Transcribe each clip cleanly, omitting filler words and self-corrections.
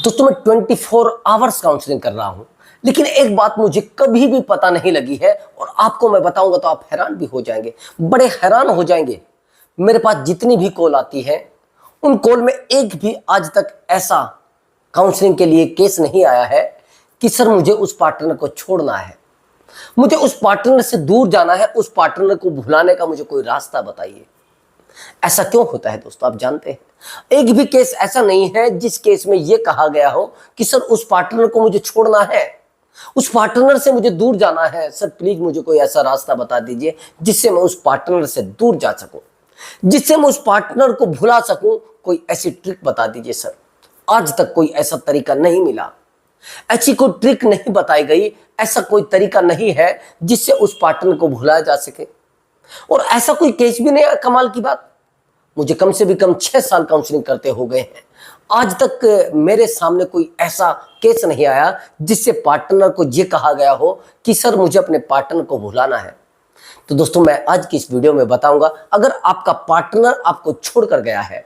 दोस्तों मैं 24 hours counselling कर रहा हूं, लेकिन एक बात मुझे कभी भी पता नहीं लगी है और आपको मैं बताऊंगा तो आप हैरान भी हो जाएंगे, बड़े हैरान हो जाएंगे। मेरे पास जितनी भी कॉल आती है उन कॉल में एक भी आज तक ऐसा काउंसलिंग के लिए केस नहीं आया है कि सर मुझे उस पार्टनर को छोड़ना है, मुझे उस पार्टनर से दूर जाना है, उस पार्टनर को भुलाने का मुझे कोई रास्ता बताइए। ऐसा क्यों होता है दोस्तों, आप जानते हैं? एक भी केस ऐसा नहीं है जिस केस में यह कहा गया हो कि सर उस पार्टनर को मुझे छोड़ना है, उस पार्टनर से मुझे दूर जाना है, सर प्लीज मुझे कोई ऐसा रास्ता बता दीजिए जिससे मैं उस पार्टनर से दूर जा सकूं, जिससे मैं उस पार्टनर को भुला सकूं। कोई ऐसी ट्रिक बता दीजिए सर। आज तक कोई ऐसा तरीका नहीं मिला, ऐसी कोई ट्रिक नहीं बताई गई, ऐसा कोई तरीका नहीं है जिससे उस पार्टनर को भुलाया जा सके। और ऐसा कोई केस भी नहीं है। कमाल की बात, मुझे कम से भी कम 6 साल काउंसलिंग करते हो गए हैं, आज तक मेरे सामने कोई ऐसा केस नहीं आया जिससे पार्टनर को यह कहा गया हो कि सर मुझे अपने पार्टनर को भुलाना है। तो दोस्तों मैं आज की इस वीडियो में बताऊंगा, अगर आपका पार्टनर आपको छोड़कर गया है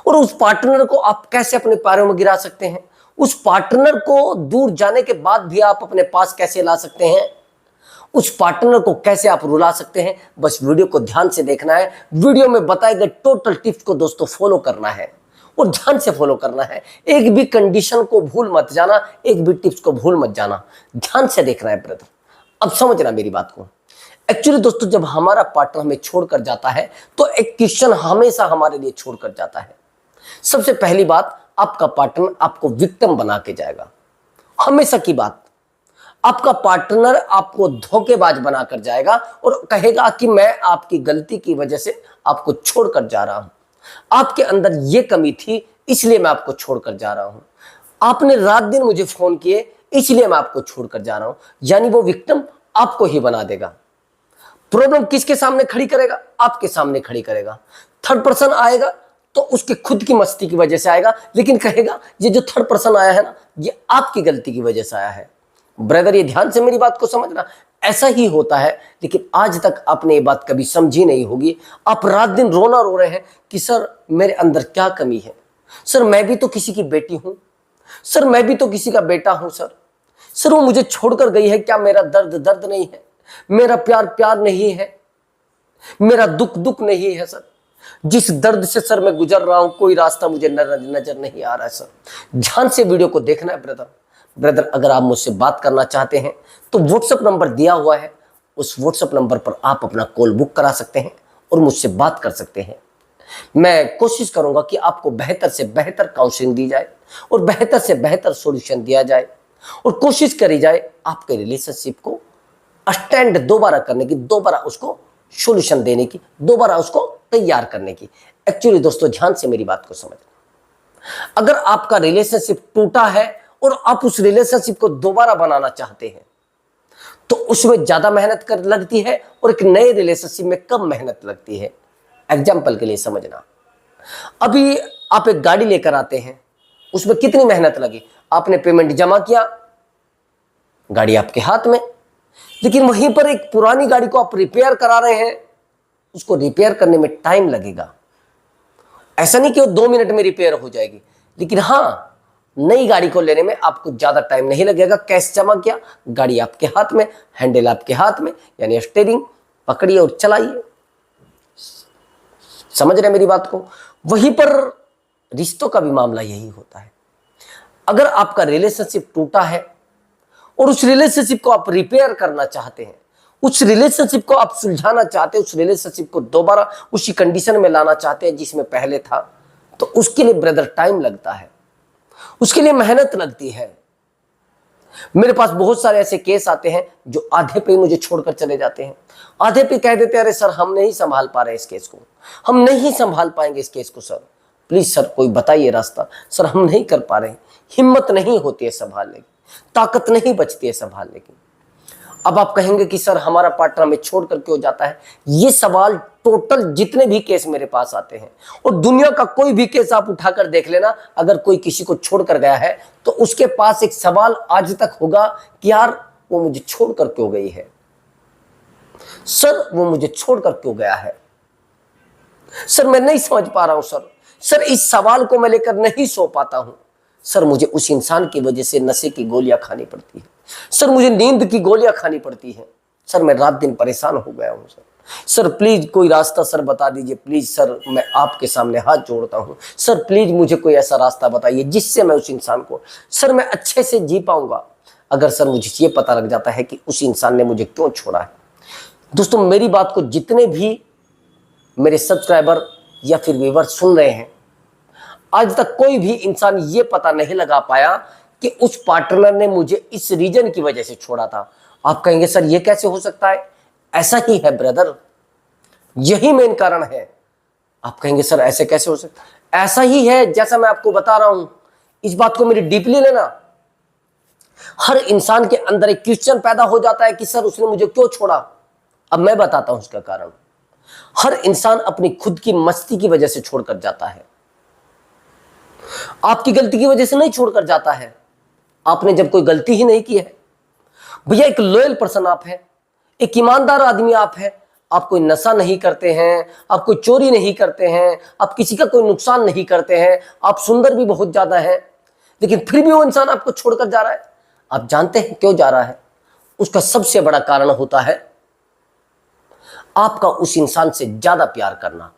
और उस पार्टनर को आप कैसे अपने पैरों में गिरा सकते हैं, उस पार्टनर को दूर जाने के बाद भी आप अपने पास कैसे ला सकते हैं, उस पार्टनर को कैसे आप रुला सकते हैं। बस वीडियो को ध्यान से देखना है। वीडियो में बताए गए टोटल टिप्स को दोस्तों फॉलो करना है और ध्यान से फॉलो करना है। एक भी कंडीशन को भूल मत जाना, एक भी टिप्स को भूल मत जाना, ध्यान से देखना है ब्रदर। अब समझना मेरी बात को। एक्चुअली दोस्तों जब हमारा पार्टनर हमें छोड़कर जाता है तो एक क्वेश्चन हमेशा हमारे लिए छोड़कर जाता है। सबसे पहली बात, आपका पार्टनर आपको विक्टिम बना के जाएगा। हमेशा की बात, आपका पार्टनर आपको धोखेबाज बनाकर जाएगा और कहेगा कि मैं आपकी गलती की वजह से आपको छोड़कर जा रहा हूं, आपके अंदर यह कमी थी इसलिए मैं आपको छोड़कर जा रहा हूं, आपने रात दिन मुझे फोन किए इसलिए मैं आपको छोड़कर जा रहा हूं। यानी वो विक्टिम आपको ही बना देगा। प्रॉब्लम किसके सामने खड़ी करेगा? आपके सामने खड़ी करेगा। थर्ड पर्सन आएगा तो उसके खुद की मस्ती की वजह से आएगा, लेकिन कहेगा ये जो थर्ड पर्सन आया है ना, ये आपकी गलती की वजह से आया है। ब्रदर ये ध्यान से मेरी बात को समझना, ऐसा ही होता है, लेकिन आज तक आपने ये बात कभी समझी नहीं होगी। आप रात दिन रोना रो रहे हैं कि सर मेरे अंदर क्या कमी है, सर मैं भी तो किसी की बेटी हूं, सर मैं भी तो किसी का बेटा हूं, सर वो मुझे छोड़कर गई है, क्या मेरा दर्द दर्द नहीं है, मेरा प्यार प्यार नहीं है, मेरा दुख दुख नहीं है, सर जिस दर्द से सर मैं गुजर रहा हूं कोई रास्ता मुझे नजर नहीं आ रहा है। सर ध्यान से वीडियो को देखना है ब्रदर। अगर आप मुझसे बात करना चाहते हैं तो व्हाट्सएप नंबर दिया हुआ है, उस व्हाट्सएप नंबर पर आप अपना कॉल बुक करा सकते हैं और मुझसे बात कर सकते हैं। मैं कोशिश करूंगा कि आपको बेहतर से बेहतर काउंसलिंग दी जाए और बेहतर से बेहतर सॉल्यूशन दिया जाए और कोशिश करी जाए आपके रिलेशनशिप को स्टैंड दोबारा करने की, दोबारा उसको सॉल्यूशन देने की, दोबारा उसको तैयार करने की। एक्चुअली दोस्तों ध्यान से मेरी बात को समझना, अगर आपका रिलेशनशिप टूटा है और आप उस रिलेशनशिप को दोबारा बनाना चाहते हैं तो उसमें ज्यादा मेहनत कर लगती है और एक नए रिलेशनशिप में कम मेहनत लगती है। एग्जाम्पल के लिए समझना, अभी आप एक गाड़ी लेकर आते हैं, उसमें कितनी मेहनत लगी, आपने पेमेंट जमा किया, गाड़ी आपके हाथ में, लेकिन वहीं पर एक पुरानी गाड़ी को आप रिपेयर करा रहे हैं, उसको रिपेयर करने में टाइम लगेगा। ऐसा नहीं कि वो 2 मिनट में रिपेयर हो जाएगी, लेकिन हाँ नई गाड़ी को लेने में आपको ज्यादा टाइम नहीं लगेगा। कैश जमा किया, गाड़ी आपके हाथ में, हैंडल आपके हाथ में, यानी स्टीयरिंग पकड़िए और चलाइए। समझ रहे मेरी बात को? वहीं पर रिश्तों का भी मामला यही होता है। अगर आपका रिलेशनशिप टूटा है और उस रिलेशनशिप को आप रिपेयर करना चाहते हैं, उस रिलेशनशिप को आप सुलझाना चाहते हैं, उस रिलेशनशिप को दोबारा उसी कंडीशन में लाना चाहते हैं जिसमें पहले था, तो उसके लिए ब्रदर टाइम लगता है, उसके लिए मेहनत लगती है। मेरे पास बहुत सारे ऐसे केस आते हैं जो आधे पे मुझे छोड़कर चले जाते हैं, आधे पे कह देते हैं अरे सर हम नहीं संभाल पा रहे इस केस को, हम नहीं संभाल पाएंगे इस केस को, सर प्लीज सर कोई बताइए रास्ता, सर हम नहीं कर पा रहे, हिम्मत नहीं होती है संभालने की, ताकत नहीं बचती है संभालने की। अब आप कहेंगे कि सर हमारा पार्टनर हमें छोड़कर क्यों जाता है? ये सवाल टोटल जितने भी केस मेरे पास आते हैं और दुनिया का कोई भी केस आप उठाकर देख लेना, अगर कोई किसी को छोड़कर गया है तो उसके पास एक सवाल आज तक होगा कि यार वो मुझे छोड़कर क्यों गई है, सर वो मुझे छोड़कर क्यों गया है, सर मैं नहीं समझ पा रहा हूं, सर इस सवाल को मैं लेकर नहीं सो पाता हूं, सर मुझे उस इंसान की वजह से नशे की गोलियां खानी पड़ती है, सर मुझे नींद की गोलियां खानी पड़ती है, सर मैं रात दिन परेशान हो गया हूं सर प्लीज कोई रास्ता सर बता दीजिए, प्लीज सर मैं आपके सामने हाथ जोड़ता हूं, सर प्लीज मुझे कोई ऐसा रास्ता बताइए जिससे मैं उस इंसान को सर मैं अच्छे से जी पाऊंगा। अगर सर मुझे ये पता लग जाता है कि उस इंसान ने मुझे क्यों छोड़ा है। दोस्तों मेरी बात को जितने भी मेरे सब्सक्राइबर या फिर व्यूअर सुन रहे हैं, आज तक कोई भी इंसान ये पता नहीं लगा पाया कि उस पार्टनर ने मुझे इस रीजन की वजह से छोड़ा था। आप कहेंगे सर ये कैसे हो सकता है, ऐसा ही है ब्रदर, यही मेन कारण है। आप कहेंगे सर ऐसे कैसे हो सकता है, ऐसा ही है जैसा मैं आपको बता रहा हूं, इस बात को मेरी डीपली लेना। हर इंसान के अंदर एक क्वेश्चन पैदा हो जाता है कि सर उसने मुझे क्यों छोड़ा। अब मैं बताता हूं उसका कारण। हर इंसान अपनी खुद की मस्ती की वजह से छोड़कर जाता है, आपकी गलती की वजह से नहीं छोड़कर जाता है। आपने जब कोई गलती ही नहीं की है, भैया एक लॉयल पर्सन आप है, एक ईमानदार आदमी आप है, आप कोई नशा नहीं करते हैं, आप कोई चोरी नहीं करते हैं, आप किसी का कोई नुकसान नहीं करते हैं, आप सुंदर भी बहुत ज्यादा है, लेकिन फिर भी वो इंसान आपको छोड़कर जा रहा है। आप जानते हैं क्यों जा रहा है? उसका सबसे बड़ा कारण होता है आपका उस इंसान से ज्यादा प्यार करना।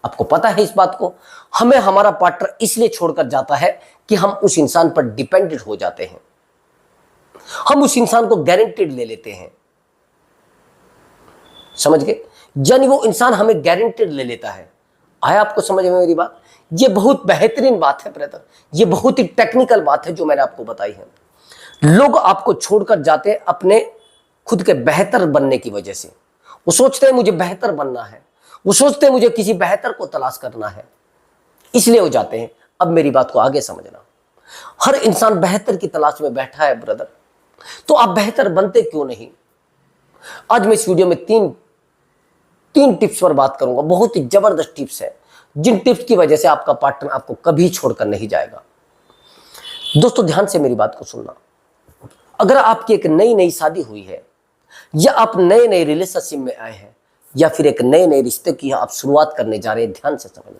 आपको पता है इस बात को? हमें हमारा पार्टनर इसलिए छोड़कर जाता है कि हम उस इंसान पर डिपेंडेंट हो जाते हैं, हम उस इंसान को गारंटेड ले लेते हैं, समझ गए? यानी वो इंसान हमें गारंटेड ले लेता है। आया आपको समझ में मेरी बात? ये बहुत बेहतरीन बात है ब्रदर, ये बहुत ही टेक्निकल बात है जो मैंने आपको बताई है। लोग आपको छोड़कर जाते हैं अपने खुद के बेहतर बनने की वजह से। वो सोचते हैं मुझे बेहतर बनना है, वो सोचते हैं मुझे किसी बेहतर को तलाश करना है, इसलिए वो जाते हैं। अब मेरी बात को आगे समझना, हर इंसान बेहतर की तलाश में बैठा है ब्रदर, तो आप बेहतर बनते क्यों नहीं? आज मैं इस वीडियो में तीन टिप्स पर बात करूंगा, बहुत ही जबरदस्त टिप्स है, जिन टिप्स की वजह से आपका पार्टनर आपको कभी छोड़कर नहीं जाएगा। दोस्तों ध्यान से मेरी बात को सुनना। अगर आपकी एक नई शादी हुई है, या आप नए रिलेशनशिप में आए हैं, या फिर एक नए रिश्ते की आप शुरुआत करने जा रहे हैं, ध्यान से समझना।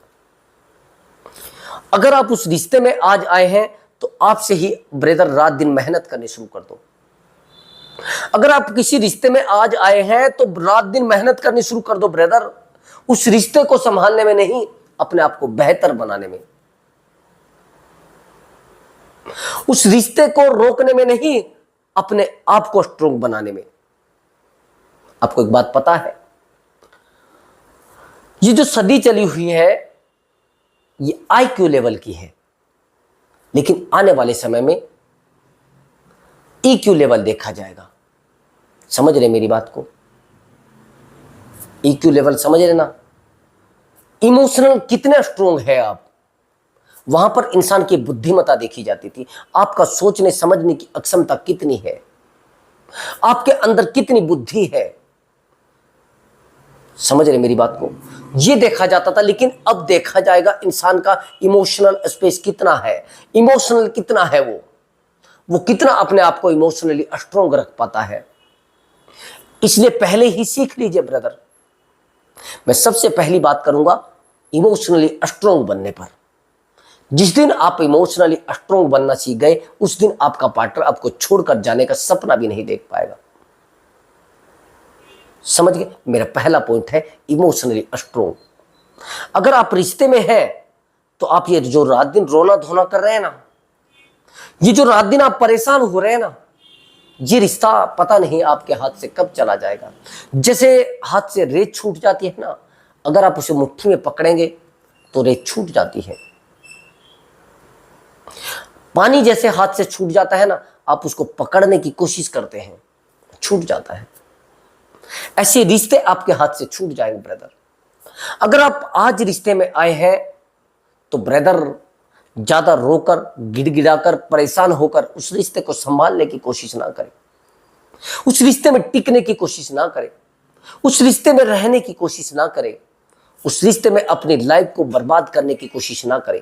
अगर आप उस रिश्ते में आज आए हैं तो आपसे ही ब्रदर रात दिन मेहनत करनी शुरू कर दो। अगर आप किसी रिश्ते में आज आए हैं तो रात दिन मेहनत करनी शुरू कर दो ब्रदर, उस रिश्ते को संभालने में नहीं, अपने आप को बेहतर बनाने में। उस रिश्ते को रोकने में नहीं, अपने आप को स्ट्रांग बनाने में। आपको एक बात पता है, ये जो सदी चली हुई है ये IQ लेवल की है, लेकिन आने वाले समय में EQ लेवल देखा जाएगा। समझ रहे मेरी बात को? EQ लेवल समझ रहे ना? इमोशनल कितने स्ट्रोंग है आप, वहां पर इंसान की बुद्धिमत्ता देखी जाती थी, आपका सोचने समझने की अक्षमता कितनी है, आपके अंदर कितनी बुद्धि है। समझ रहे मेरी बात को? ये देखा जाता था, लेकिन अब देखा जाएगा इंसान का इमोशनल स्पेस कितना है, इमोशनल कितना है, वो कितना अपने आप को इमोशनली स्ट्रांग रख पाता है। इसलिए पहले ही सीख लीजिए ब्रदर। मैं सबसे पहली बात करूंगा इमोशनली स्ट्रांग बनने पर। जिस दिन आप इमोशनली स्ट्रांग बनना सीख गए, उस दिन आपका पार्टनर आपको छोड़कर जाने का सपना भी नहीं देख पाएगा। समझ गए? मेरा पहला पॉइंट है इमोशनली स्ट्रांग। अगर आप रिश्ते में हैं तो आप ये जो रात दिन रोना धोना कर रहे हैं ना, ये जो रात दिन आप परेशान हो रहे हैं ना, ये रिश्ता पता नहीं आपके हाथ से कब चला जाएगा। जैसे हाथ से रेत छूट जाती है ना, अगर आप उसे मुट्ठी में पकड़ेंगे तो रेत छूट जाती है। पानी जैसे हाथ से छूट जाता है ना, आप उसको पकड़ने की कोशिश करते हैं, छूट जाता है। ऐसे रिश्ते आपके हाथ से छूट जाएंगे ब्रदर। अगर आप आज रिश्ते में आए हैं तो ब्रदर ज्यादा रोकर, गिड़गिड़ाकर, परेशान होकर उस रिश्ते को संभालने की कोशिश ना करें, उस रिश्ते में टिकने की कोशिश ना करें, उस रिश्ते में रहने की कोशिश ना करें, उस रिश्ते में अपनी लाइफ को बर्बाद करने की कोशिश ना करें।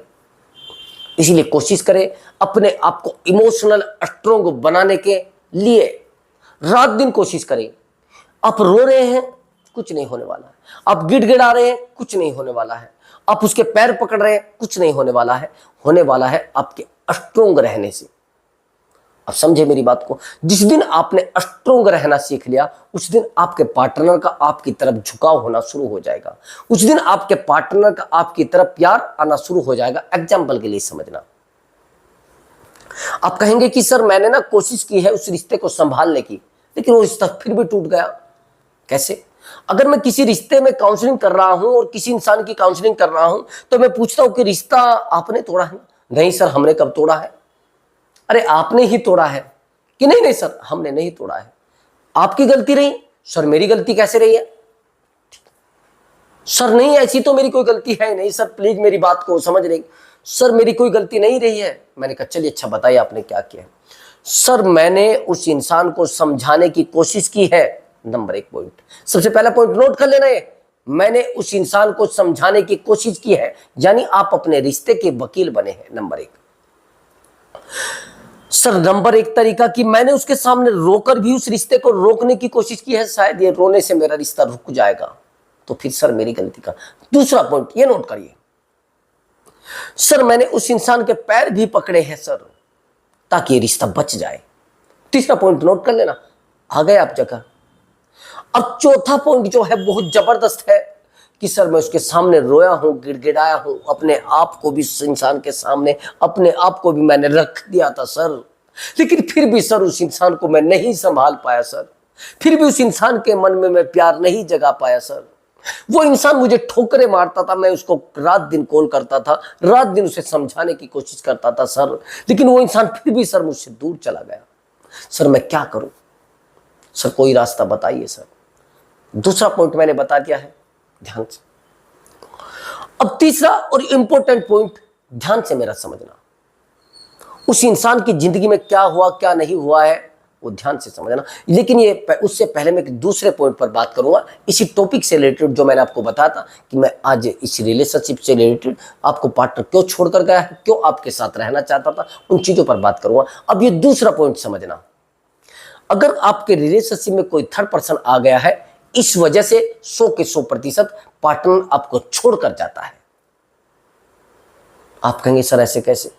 इसलिए कोशिश करें अपने आप को इमोशनल स्ट्रांग बनाने के लिए, रात दिन कोशिश करें। आप रो रहे हैं, कुछ नहीं होने वाला है। आप गिड़गिड़ा रहे हैं, कुछ नहीं होने वाला है। आप उसके पैर पकड़ रहे हैं, कुछ नहीं होने वाला है, होने वाला है आपके स्ट्रोंग रहने से। अब समझे मेरी बात को, जिस दिन आपने स्ट्रोंग रहना सीख लिया उस दिन आपके पार्टनर का आपकी तरफ झुकाव होना शुरू हो जाएगा, उस दिन आपके पार्टनर का आपकी तरफ प्यार आना शुरू हो जाएगा। एग्जाम्पल के लिए समझना, आप कहेंगे कि सर मैंने ना कोशिश की है उस रिश्ते को संभालने की, लेकिन वो रिश्ता फिर भी टूट गया। कैसे? अगर मैं किसी रिश्ते में काउंसलिंग कर रहा हूं और किसी इंसान की काउंसलिंग कर रहा हूं तो मैं पूछता हूं कि रिश्ता आपने तोड़ा है? नहीं सर, हमने कब तोड़ा है? अरे आपने ही तोड़ा है। कि नहीं नहीं सर, हमने नहीं तोड़ा है, आपकी गलती रही। सर मेरी गलती कैसे रही है? सर नहीं, ऐसी तो मेरी कोई गलती है नहीं सर, प्लीज मेरी बात को समझ रही। सर मेरी कोई गलती नहीं रही है। मैंने कहा चलिए अच्छा बताइए आपने क्या किया? सर मैंने उस इंसान को समझाने की कोशिश की है। नंबर 1 पॉइंट, सबसे पहला पॉइंट नोट कर लेना है, मैंने उस इंसान को समझाने की कोशिश की है, यानी आप अपने रिश्ते के वकील बने हैं। नंबर 1। सर नंबर 1 तरीका कि मैंने उसके सामने रोकर भी उस रिश्ते को रोकने की कोशिश की है, शायद ये रोने से मेरा रिश्ता रुक जाएगा, तो फिर सर मेरी गलती का। दूसरा पॉइंट ये नोट करिए, सर मैंने उस इंसान के पैर भी पकड़े हैं सर, ताकि ये रिश्ता बच जाए। तीसरा पॉइंट नोट कर लेना, आ गए आप जगह। अब चौथा पॉइंट जो है बहुत जबरदस्त है कि सर मैं उसके सामने रोया हूं, गिड़गिड़ाया हूं, अपने आप को भी उस इंसान के सामने, अपने आप को भी मैंने रख दिया था सर, लेकिन फिर भी सर उस इंसान को मैं नहीं संभाल पाया सर, फिर भी उस इंसान के मन में मैं प्यार नहीं जगा पाया सर। वो इंसान मुझे ठोकरे मारता था, मैं उसको रात दिन कॉल करता था, रात दिन उसे समझाने की कोशिश करता था सर, लेकिन वो इंसान फिर भी सर मुझसे दूर चला गया। सर मैं क्या करूं? सर कोई रास्ता बताइए सर। दूसरा पॉइंट मैंने बता दिया है, ध्यान से। अब तीसरा और इंपॉर्टेंट पॉइंट ध्यान से मेरा समझना, उस इंसान की जिंदगी में क्या हुआ क्या नहीं हुआ है वो ध्यान से समझना, लेकिन ये उससे पहले मैं एक दूसरे पॉइंट पर बात करूंगा, इसी टॉपिक से रिलेटेड जो मैंने आपको बताया था कि मैं आज इस रिलेशनशिप से रिलेटेड आपको पार्टनर क्यों छोड़कर गया है, क्यों आपके साथ रहना चाहता था, उन चीजों पर बात करूंगा। अब ये दूसरा पॉइंट समझना, अगर आपके रिलेशनशिप में कोई थर्ड पर्सन आ गया है, इस वजह से 100 के 100% पार्टनर आपको छोड़कर जाता है। आप कहेंगे सर ऐसे कैसे?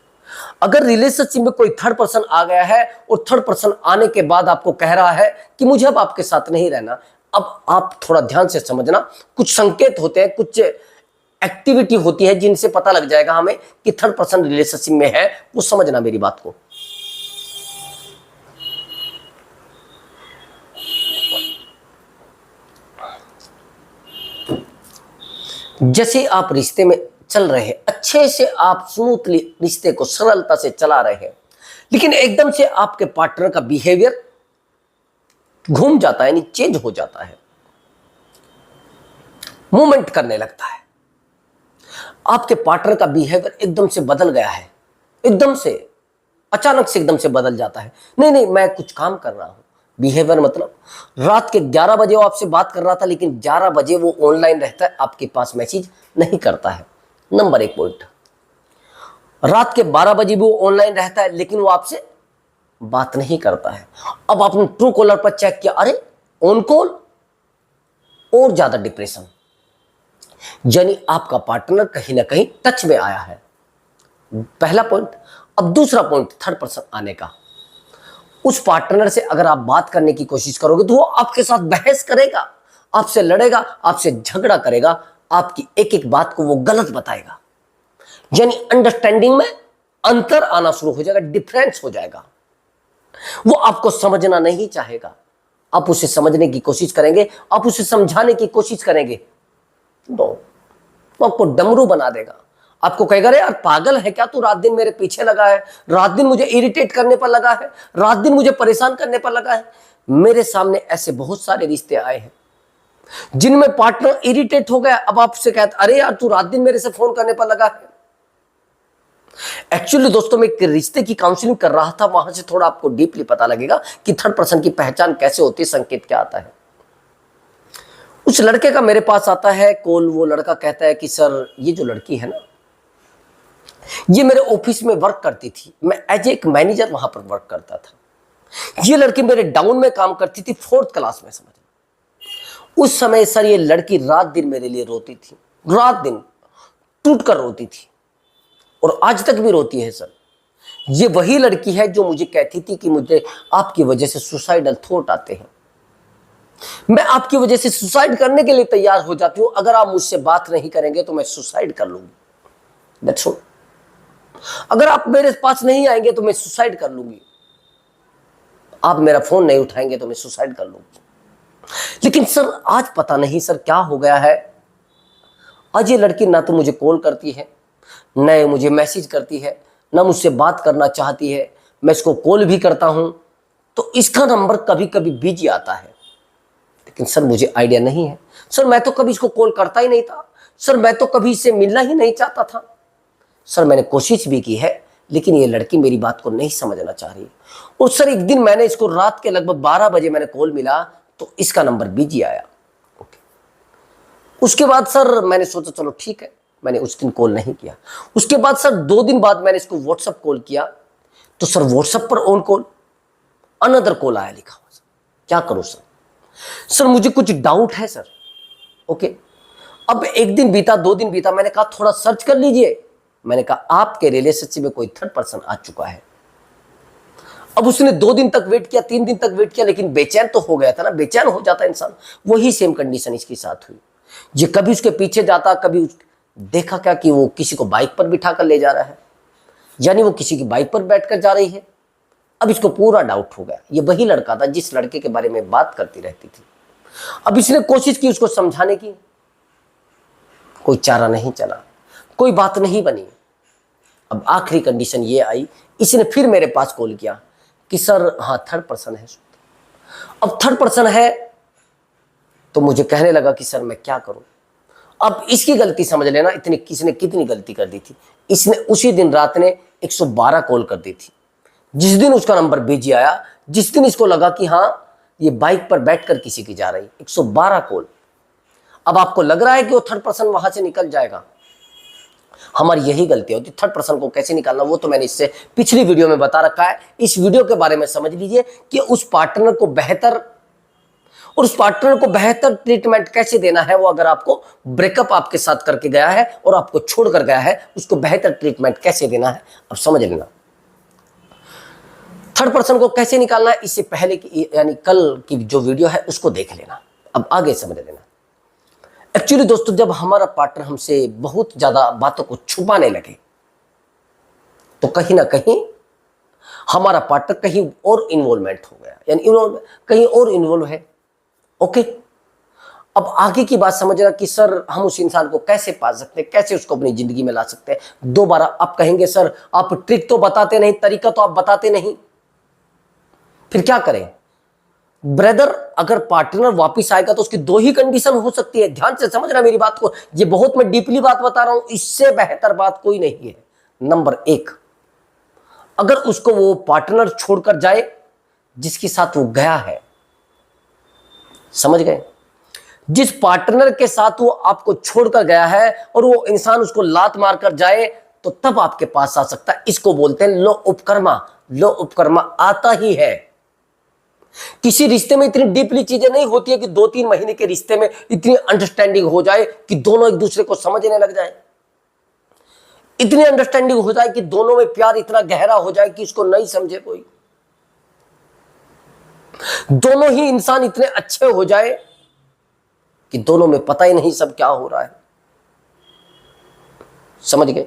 अगर रिलेशनशिप में कोई थर्ड पर्सन आ गया है और थर्ड पर्सन आने के बाद आपको कह रहा है कि मुझे अब आपके साथ नहीं रहना, अब आप थोड़ा ध्यान से समझना, कुछ संकेत होते हैं, कुछ एक्टिविटी होती है जिनसे पता लग जाएगा हमें कि थर्ड पर्सन रिलेशनशिप में है, वो समझना मेरी बात को। जैसे आप रिश्ते में चल रहे हैं, अच्छे से आप स्मूथली रिश्ते को सरलता से चला रहे हैं, लेकिन एकदम से आपके पार्टनर का बिहेवियर घूम जाता है, यानी चेंज हो जाता है, मूवमेंट करने लगता है, आपके पार्टनर का बिहेवियर एकदम से बदल गया है, एकदम से अचानक से एकदम से बदल जाता है। नहीं नहीं मैं कुछ काम कर रहा हूं, बिहेवियर मतलब रात के 11 बजे वो आपसे बात कर रहा था, लेकिन 11 बजे वो ऑनलाइन रहता है, आपके पास मैसेज नहीं करता है। नंबर 1 पॉइंट, रात के 12 बजे भी वो ऑनलाइन रहता है, लेकिन वो आपसे बात नहीं करता है। अब आपने ट्रू कॉलर पर चेक किया, अरे ऑन कॉल, और ज्यादा डिप्रेशन, यानी आपका पार्टनर कहीं ना कहीं टच में आया है। पहला पॉइंट। अब दूसरा पॉइंट, थर्ड पर्सन आने का। उस पार्टनर से अगर आप बात करने की कोशिश करोगे तो वो आपके साथ बहस करेगा, आपसे लड़ेगा, आपसे झगड़ा करेगा, आपकी एक एक बात को वो गलत बताएगा, यानी अंडरस्टैंडिंग में अंतर आना शुरू हो जाएगा, डिफरेंस हो जाएगा। वो आपको समझना नहीं चाहेगा, आप उसे समझने की कोशिश करेंगे, आप उसे समझाने की कोशिश करेंगे, तो वो आपको डमरू बना देगा, आपको कहेगा अरे यार पागल है क्या तू, रात दिन मेरे पीछे लगा है, रात दिन मुझे इरिटेट करने पर लगा है, रात दिन मुझे परेशान करने पर लगा है। मेरे सामने ऐसे बहुत सारे रिश्ते आए हैं जिनमें पार्टनर इरिटेट हो गया, अब आपसे कहता अरे यार तू रात दिन मेरे से फोन करने पर लगा है। एक्चुअली दोस्तों मैं एक रिश्ते की काउंसलिंग कर रहा था, वहां से थोड़ा आपको डीपली पता लगेगा कि थर्ड पर्सन की पहचान कैसे होती है, संकेत क्या आता है। उस लड़के का मेरे पास आता है कॉल, वो लड़का कहता है कि सर ये जो लड़की है ना, ये मेरे ऑफिस में वर्क करती थी, मैं एज एक मैनेजर वहां पर वर्क करता था। ये लड़की मेरे डाउन में काम करती थी, 4th क्लास में, समझ। उस समय सर ये लड़की रात दिन मेरे लिए रोती थी, रात दिन टूट कर रोती थी और आज तक भी रोती है सर। ये वही लड़की है जो मुझे कहती थी कि मुझे आपकी वजह से सुसाइडल थॉट आते हैं, मैं आपकी वजह से सुसाइड करने के लिए तैयार हो जाती हूं, अगर आप मुझसे बात नहीं करेंगे तो मैं सुसाइड कर लूंगी। That's all. अगर आप मेरे पास नहीं आएंगे तो मैं सुसाइड कर लूंगी, आप मेरा फोन नहीं उठाएंगे तो मैं सुसाइड कर लूंगी। लेकिन सर आज पता नहीं सर क्या हो गया है, आज ये लड़की ना तो मुझे कॉल करती है, न मुझे मैसेज करती है, ना मुझसे बात करना चाहती है। मैं इसको कॉल भी करता हूं तो इसका नंबर कभी कभी बिजी आता है, लेकिन सर मुझे आइडिया नहीं है। सर मैं तो कभी इसको कॉल करता ही नहीं था, सर मैं तो कभी इससे मिलना ही नहीं चाहता था। सर मैंने कोशिश भी की है, लेकिन ये लड़की मेरी बात को नहीं समझना चाह रही। और सर एक दिन मैंने इसको रात के लगभग 12 बजे मैंने कॉल मिला तो इसका नंबर बिजी आया। उसके बाद सर मैंने सोचा चलो ठीक है, मैंने उस दिन कॉल नहीं किया। उसके बाद सर 2 दिन बाद मैंने इसको व्हाट्सएप कॉल किया तो सर व्हाट्सएप पर ऑन कॉल अनदर कॉल आया लिखा हुआ। क्या करूं सर? सर मुझे कुछ डाउट है सर। ओके, अब 1 दिन बीता, 2 दिन बीता, मैंने कहा थोड़ा सर्च कर लीजिए। मैंने कहा आपके रिलेशनशिप में कोई थर्ड पर्सन आ चुका है। अब उसने 2 दिन तक वेट किया, 3 दिन तक वेट किया, लेकिन बेचैन तो हो गया था ना, बेचैन हो जाता इंसान। वही सेम कंडीशन इसके साथ हुई। ये कभी उसके पीछे जाता, कभी देखा क्या कि वो किसी को बाइक पर बिठा कर ले जा रहा है, यानी वो किसी की बाइक पर बैठकर जा रही है। अब इसको पूरा डाउट हो गया, ये वही लड़का था जिस लड़के के बारे में बात करती रहती थी। अब इसने कोशिश की उसको समझाने की, कोई चारा नहीं चला, कोई बात नहीं बनी। अब आखिरी कंडीशन ये आई, इसने फिर मेरे पास कॉल किया कि सर हाँ थर्ड पर्सन है। अब थर्ड पर्सन है तो मुझे कहने लगा कि सर मैं क्या करूं। अब इसकी गलती समझ लेना, इतनी किसने कितनी गलती कर दी थी। इसने उसी दिन रात ने 112 कॉल कर दी थी। जिस दिन उसका नंबर बिजी आया, जिस दिन इसको लगा कि हाँ ये बाइक पर बैठकर किसी की जा रही, 112 कॉल। अब आपको लग रहा है कि वो थर्ड पर्सन वहां से निकल जाएगा। हमारी यही गलती होती है। थर्ड पर्सन को कैसे निकालना वो तो मैंने इससे पिछली वीडियो में बता रखा है। इस वीडियो के बारे में समझ लीजिए कि उस पार्टनर को बेहतर ट्रीटमेंट कैसे देना है। वो अगर आपको ब्रेकअप आपके साथ करके गया है और आपको छोड़कर गया है, उसको बेहतर ट्रीटमेंट कैसे देना है अब समझ लेना। थर्ड पर्सन को कैसे निकालना है इससे पहले की यानी कल की जो वीडियो है उसको देख लेना, अब आगे समझ लेना। एक्चुअली दोस्तों जब हमारा पार्टनर हमसे बहुत ज्यादा बातों को छुपाने लगे तो कहीं ना कहीं हमारा पार्टनर कहीं और इन्वॉल्वमेंट हो गया, यानी कहीं और इन्वॉल्व है। ओके, अब आगे की बात समझना कि सर हम उस इंसान को कैसे पा सकते हैं, कैसे उसको अपनी जिंदगी में ला सकते हैं। दोबारा आप कहेंगे सर आप ट्रिक तो बताते नहीं, तरीका तो आप बताते नहीं, फिर क्या करें? ब्रदर अगर पार्टनर वापस आएगा तो उसकी 2 ही कंडीशन हो सकती है। ध्यान से समझना मेरी बात को, ये बहुत मैं डीपली बात बता रहा हूं, इससे बेहतर बात कोई नहीं है। नंबर 1, अगर उसको वो पार्टनर छोड़कर जाए जिसके साथ वो गया है, समझ गए? जिस पार्टनर के साथ वो आपको छोड़कर गया है और वो इंसान उसको लात मारकर जाए तो तब आपके पास आ सकता है। इसको बोलते हैं लो उपकर्मा। लो उपकर्मा आता ही है। किसी रिश्ते में इतनी डीपली चीजें नहीं होती है कि 2-3 महीने के रिश्ते में इतनी अंडरस्टैंडिंग हो जाए कि दोनों एक दूसरे को समझने लग जाए, इतनी अंडरस्टैंडिंग हो जाए कि दोनों में प्यार इतना गहरा हो जाए कि इसको नहीं समझे कोई, दोनों ही इंसान इतने अच्छे हो जाए कि दोनों में पता ही नहीं सब क्या हो रहा है। समझ गए?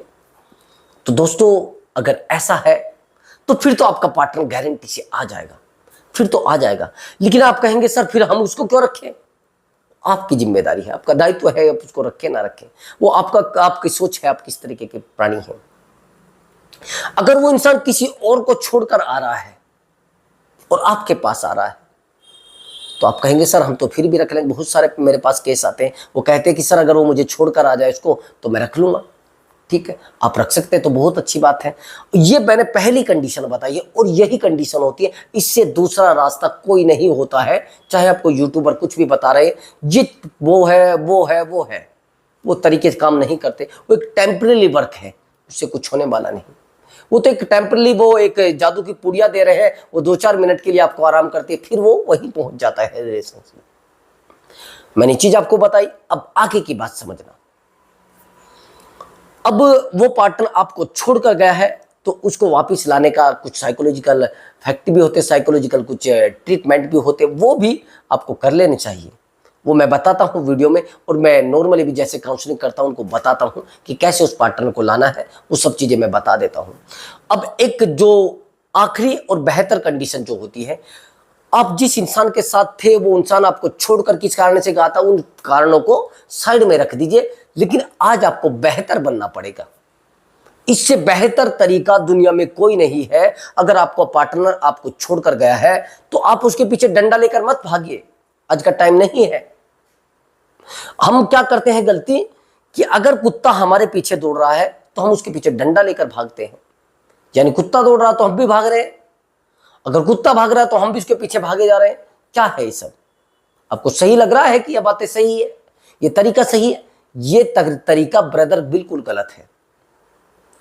तो दोस्तों अगर ऐसा है तो फिर तो आपका पार्टनर गारंटी से आ जाएगा, फिर तो आ जाएगा। लेकिन आप कहेंगे सर फिर हम उसको क्यों रखें? आपकी जिम्मेदारी है, आपका दायित्व है, आप उसको रखें ना रखें वो आपकी सोच है, आप किस तरीके के प्राणी हैं। अगर वो इंसान किसी और को छोड़कर आ रहा है और आपके पास आ रहा है तो आप कहेंगे सर हम तो फिर भी रख लेंगे। बहुत सारे मेरे पास केस आते हैं, वो कहते हैं कि सर अगर वो मुझे छोड़कर आ जाए इसको तो मैं रख लूंगा। ठीक है, आप रख सकते हैं तो बहुत अच्छी बात है। ये मैंने पहली कंडीशन बताई है और यही कंडीशन होती है, इससे दूसरा रास्ता कोई नहीं होता है। चाहे आपको यूट्यूबर कुछ भी बता रहे, ये वो तरीके से काम नहीं करते। वो एक टेम्परेरी वर्क है, उससे कुछ होने वाला नहीं। वो तो एक टेम्परली वो एक जादू की पुड़िया दे रहे हैं, वो 2-4 मिनट के लिए आपको आराम करती है, फिर वो वहीं पहुंच जाता है रिलेशनशिप में। मैंने चीज आपको बताई, अब आगे की बात समझना। अब वो पार्टनर आपको छोड़कर गया है तो उसको वापस लाने का कुछ साइकोलॉजिकल फैक्ट भी होते, साइकोलॉजिकल कुछ ट्रीटमेंट भी होते, वो भी आपको कर लेने चाहिए। वो मैं बताता हूँ वीडियो में, और मैं नॉर्मली भी जैसे काउंसलिंग करता हूँ उनको बताता हूँ कि कैसे उस पार्टनर को लाना है, वो सब चीज़ें मैं बता देता हूँ। अब एक जो आखिरी और बेहतर कंडीशन जो होती है, आप जिस इंसान के साथ थे वो इंसान आपको छोड़कर किस कारण से गया था, उन कारणों को साइड में रख दीजिए, लेकिन आज आपको बेहतर बनना पड़ेगा। इससे बेहतर तरीका दुनिया में कोई नहीं है। अगर आपको पार्टनर आपको छोड़कर गया है तो आप उसके पीछे डंडा लेकर मत भागिए, आज का टाइम नहीं है। हम क्या करते हैं गलती, कि अगर कुत्ता हमारे पीछे दौड़ रहा है तो हम उसके पीछे डंडा लेकर भागते हैं, यानी कुत्ता दौड़ रहा है तो हम भी भाग रहे हैं, अगर कुत्ता भाग रहा है तो हम भी उसके पीछे भागे जा रहे हैं। क्या है ये सब? आपको सही लग रहा है कि ये बातें सही है, ये तरीका सही है? ये तरीका ब्रदर बिल्कुल गलत है।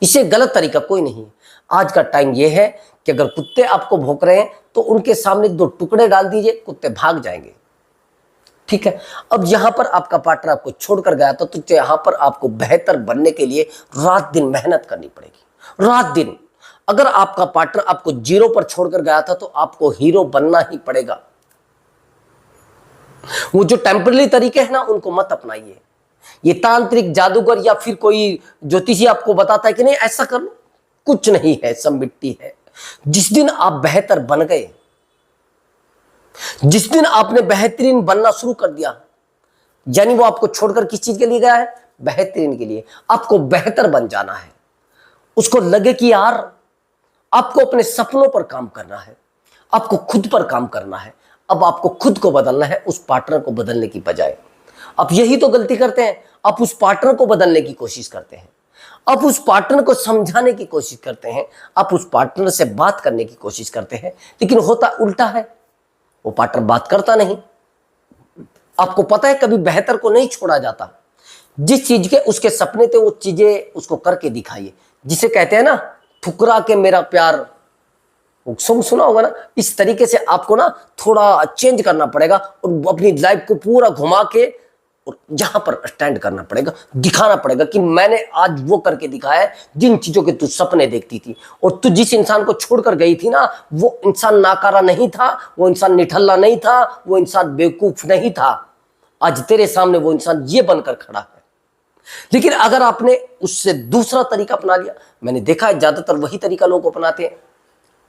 इससे गलत तरीका कोई नहीं है। आज का टाइम ये है कि अगर कुत्ते आपको भौंक रहे हैं तो उनके सामने 2 टुकड़े डाल दीजिए, कुत्ते भाग जाएंगे। ठीक है। अब यहां पर आपका पार्टनर आपको छोड़कर गया था तो यहां पर आपको बेहतर बनने के लिए रात दिन मेहनत करनी पड़ेगी, रात दिन। अगर आपका पार्टनर आपको 0 पर छोड़कर गया था तो आपको हीरो बनना ही पड़ेगा। वो जो टेम्पररी तरीके हैं ना, उनको मत अपनाइए। ये तांत्रिक जादूगर या फिर कोई ज्योतिषी आपको बताता है कि नहीं ऐसा कर लो, कुछ नहीं है, सब मिट्टी है। जिस दिन आप बेहतर बन गए, जिस दिन आपने बेहतरीन बनना शुरू कर दिया, यानी वो आपको छोड़कर किस चीज के लिए गया है? बेहतरीन के लिए। आपको बेहतर बन जाना है। उसको लगे कि यार आपको अपने सपनों पर काम करना है, आपको खुद पर काम करना है। अब आपको खुद को बदलना है, उस पार्टनर को बदलने की बजाय। आप यही तो गलती करते हैं, आप उस पार्टनर को बदलने की कोशिश करते हैं, आप उस पार्टनर को समझाने की कोशिश करते हैं, आप उस पार्टनर से बात करने की कोशिश करते हैं, लेकिन होता उल्टा है। वो पार्टनर बात करता नहीं। आपको पता है कभी बेहतर को नहीं छोड़ा जाता। जिस चीज के उसके सपने थे वो चीजें उसको करके दिखाइए, जिसे कहते हैं ना ठुकरा के मेरा प्यार, सुना होगा ना। इस तरीके से आपको ना थोड़ा चेंज करना पड़ेगा और अपनी लाइफ को पूरा घुमा के और जहां पर स्टैंड करना पड़ेगा, दिखाना पड़ेगा कि मैंने आज वो करके दिखाया है जिन चीजों के तू सपने देखती थी। और तू जिस इंसान को छोड़कर गई थी ना, वो इंसान नाकारा नहीं था, वो इंसान निठल्ला नहीं था, वो इंसान बेवकूफ नहीं था। आज तेरे सामने वो इंसान ये बनकर खड़ा है। लेकिन अगर आपने उससे दूसरा तरीका अपना लिया, मैंने देखा है ज्यादातर वही तरीका लोग अपनाते हैं।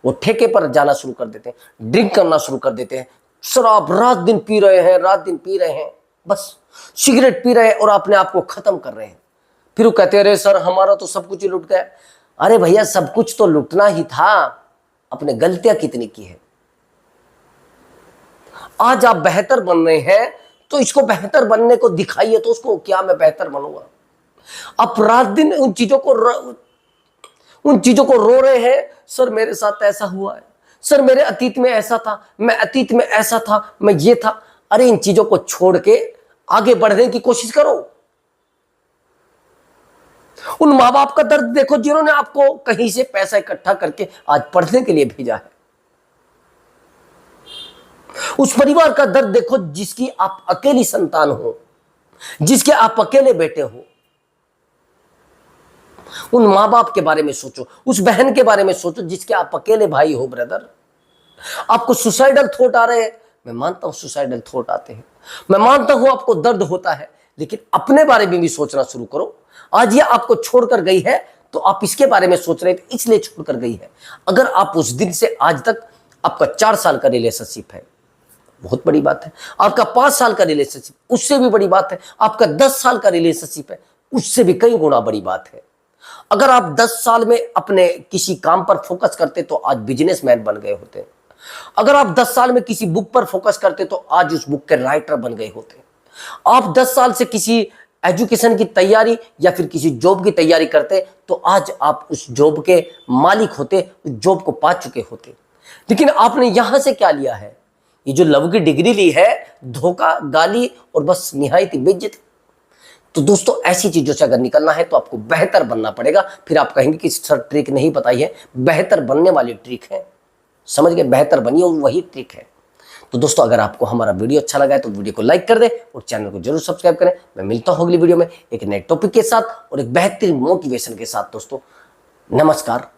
वो ठेके पर जाना शुरू कर देते हैं, ड्रिंक करना शुरू कर देते हैं, शराब रात दिन पी रहे हैं, रात दिन पी रहे हैं, बस सिगरेट पी रहे हैं और अपने आप को खत्म कर रहे हैं। फिर वो कहते हैं अरे सर हमारा तो सब कुछ ही लुट गया। अरे भैया सब कुछ तो लुटना ही था, अपने गलतियां कितनी की है। आज आप बेहतर बन रहे हैं तो इसको बेहतर बनने को दिखाइए, तो उसको क्या मैं बेहतर बनूंगा। आप रात दिन उन चीजों को रो रहे हैं, सर मेरे साथ ऐसा हुआ है, सर मेरे अतीत में ऐसा था, मैं अतीत में ऐसा था, मैं ये था। अरे इन चीजों को छोड़ के आगे बढ़ने की कोशिश करो। उन माँ बाप का दर्द देखो जिन्होंने आपको कहीं से पैसा इकट्ठा करके आज पढ़ने के लिए भेजा है। उस परिवार का दर्द देखो जिसकी आप अकेली संतान हो, जिसके आप अकेले बेटे हो। उन माँ बाप के बारे में सोचो, उस बहन के बारे में सोचो जिसके आप अकेले भाई हो। ब्रदर आपको सुसाइडल थॉट आ रहे हैं, मैं मानता हूं सुसाइडल थॉट आते हैं, मैं मानता हूं आपको दर्द होता है, लेकिन अपने बारे में भी सोचना शुरू करो। आज ये आपको छोड़कर गई है तो आप इसके बारे में सोच रहे थे इसलिए छोड़कर गई है। अगर आप उस दिन से आज तक, आपका 4 साल का रिलेशनशिप है, बहुत बड़ी बात है। आपका 5 साल का रिलेशनशिप, उससे भी बड़ी बात है। आपका 10 साल का रिलेशनशिप है, उससे भी कई गुना बड़ी बात है। अगर आप 10 साल में अपने किसी काम पर फोकस करते तो आज बिजनेसमैन बन गए होते। अगर आप 10 साल में किसी बुक पर फोकस करते तो आज उस बुक के राइटर बन गए होते। आप 10 साल से किसी एजुकेशन की तैयारी या फिर किसी जॉब की तैयारी करते तो आज आप उस जॉब के मालिक होते, उस जॉब को पा चुके होते। लेकिन आपने यहां से क्या लिया है? ये जो लव की डिग्री ली है, धोखा, गाली और बस निहायत बेइज्जती। तो दोस्तों ऐसी चीजों से अगर निकलना है तो आपको बेहतर बनना पड़ेगा। फिर आप कहेंगे कि सर ट्रिक नहीं बताई है, बेहतर बनने वाली ट्रिक है। समझ गए? बेहतर बनिए और वही ट्रिक है। तो दोस्तों अगर आपको हमारा वीडियो अच्छा लगा है तो वीडियो को लाइक कर दें और चैनल को जरूर सब्सक्राइब करें। मैं मिलता हूं अगली वीडियो में एक नए टॉपिक के साथ और एक बेहतरीन मोटिवेशन के साथ। दोस्तों नमस्कार।